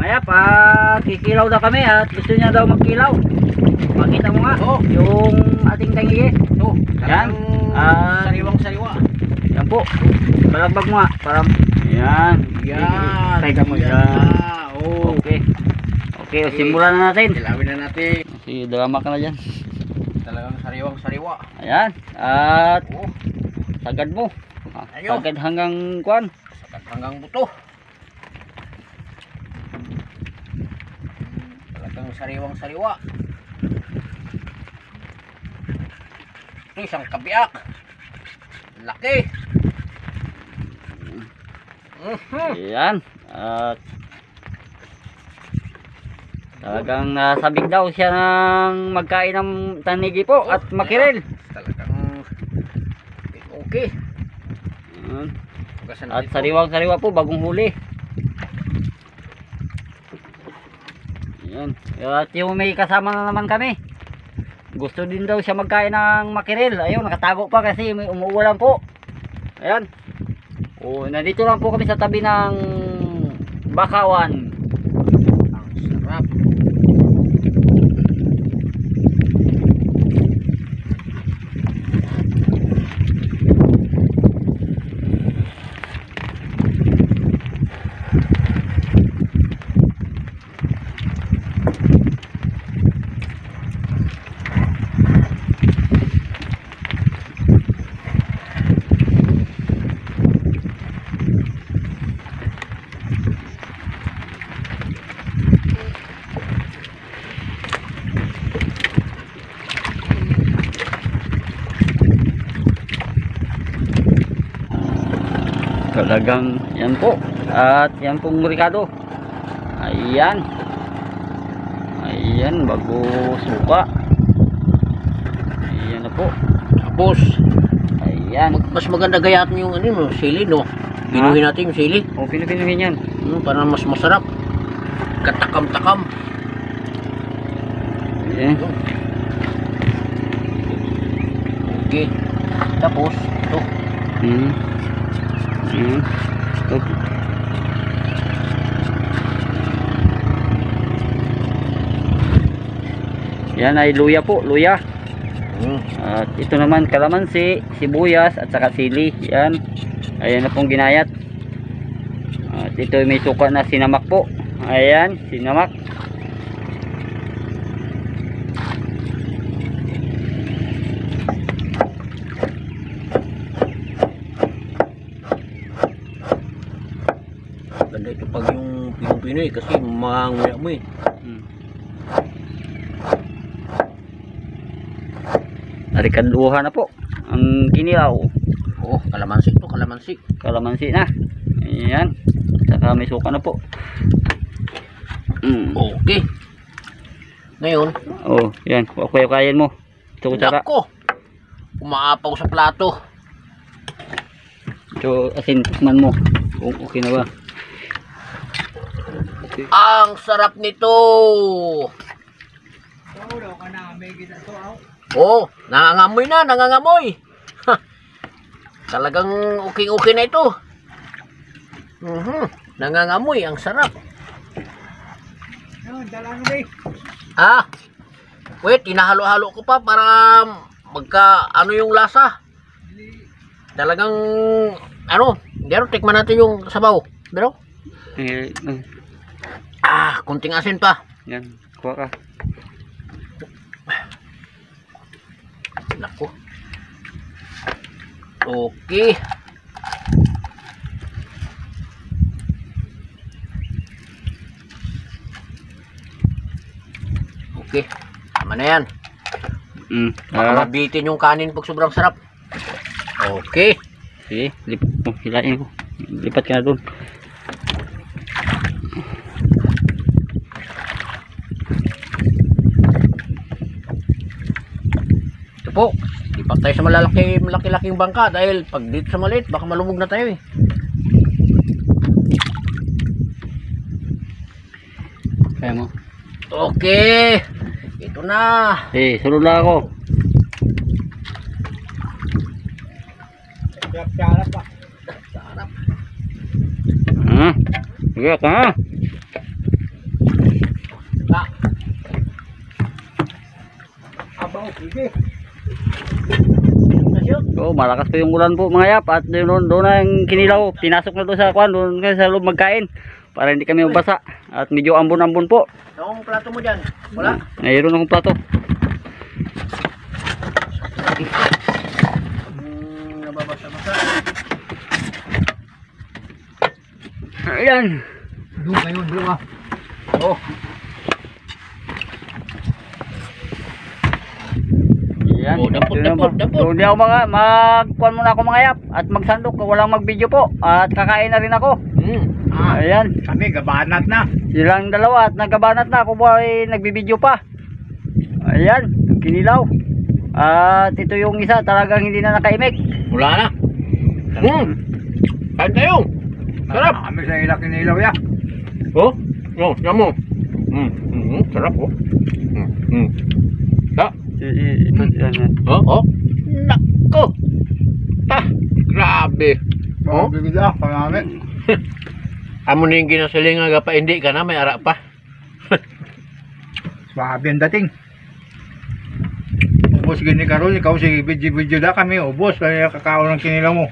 Kaya pa kikilaw na kami at gusto niya daw magkilaw. Makita mo nga yung ating tangi. Yan. Sariwang-sariwa. Yan po. Balagbag mo nga. Para, yan. Yan. Teka mo yan. Okay. Okay, simulan na natin. Kilawin na natin. Si drama ka na dyan. Talagang sariwang-sariwa. Ayan. At sagad mo. Ayun. Sagad hanggang kuan. Sagad hanggang buto. Talagang sariwang-sariwa. Ito isang kabiak. Laki. Ayan. At talagang nasabik daw siya ng magkain ng tanigi po at makirel. Talagang okay. At sariwang-sariwa po bagong huli. Ayan. At yung may kasama na naman kami. Gusto din daw siya magkain ng makirel. Ayun, nakatago pa kasi may umuulan po. Ayan. Nandito lang po kami sa tabi ng bakawan. Ang sarap. Talagang yan po. At yan pong Ricardo. Ayan. Ayan, bago suka. Ayan na po. Tapos Ayan. mas maganda gayatin yung sili, no? Pinuhin natin yung sili. Pinuhin yan. Para mas masarap. Katakam-takam. Ayan. Okay. Tapos ito. Okay. Yan ay luya po, luya. At ito naman kalamansi, sibuyas at saka sili. Yan. Ayan na pong ginayat. At ito may suka na sinamak po. Ayan, sinamak. Ganda ito pag yung Pinoy kasi manguya mo eh. Narikanduhan na po ang kinilaw. Kalamansi ito, kalamansi. Kalamansi na. Ayan. Saka may suka na po. Okay. Ngayon, yan. Kayan mo. Ito kutsara. nako. Umaapaw sa plato. Ito asin tikman mo. Okay na ba? Ang sarap nito. Nangangamoy na, nangangamoy. Talagang okay na ito. Nangangamoy, ang sarap. Wait, inahalo-halo ko pa para magka yung lasa. Talagang tikman natin yung sabaw. Pero kunting asin pa. Yan, kuha ka. Nako. Okay. Okay. Tama na yan. Baka mabitin yung kanin pag sobrang sarap. Okay. Sige, hilain ko. Lipat ka na doon. Ito po. Lipat tayo sa malaki-laking bangka dahil pag dito sa maliit baka malubog na tayo eh. Kaya mo. Okay. Ito na. Sunod lang ako. Sarap pa. Sarap. Sige ka. Ta. Abaw, sige. So, malakas po yung ulan po mga yap. At doon na yung kinilaw. Pinasok na doon sa kwan. Doon sa loob magkain. Para hindi kami mabasa. At medyo ambon-ambon po. Anong plato mo dyan? Wala? Mayroon akong plato. Nababasa-basa. Ayan. Doon kayo, doon ah. Oh. Ayan. Oh, dampot, Ito na dampot, po. dampot. So, hindi ako magkuhan muna ako mga yap. At magsandok. Walang mag-video po. At kakain na rin ako. Ayan. Kami, gabanat na. Silang dalawa at nagabanat na. Ako ba ay nagbibideo pa. Ayan. Kinilaw. At ito yung isa. Talagang hindi na nakaimik. Wala na. Kain tayo. Sarap. Kami sa ilak inilaw ya. Oh, oh, yan mo. Sarap oh. Ta. Ito, yan. Oh, oh. Nako. Ta. Grabe. Oh, bibigyan pa namin. Amo na yung ginasiling nga pa hindi ka na may ara pa. Swabe ang dating. Ubos gini karon ikaw si video da kami ubos kaya kakao ng kinilaw mo.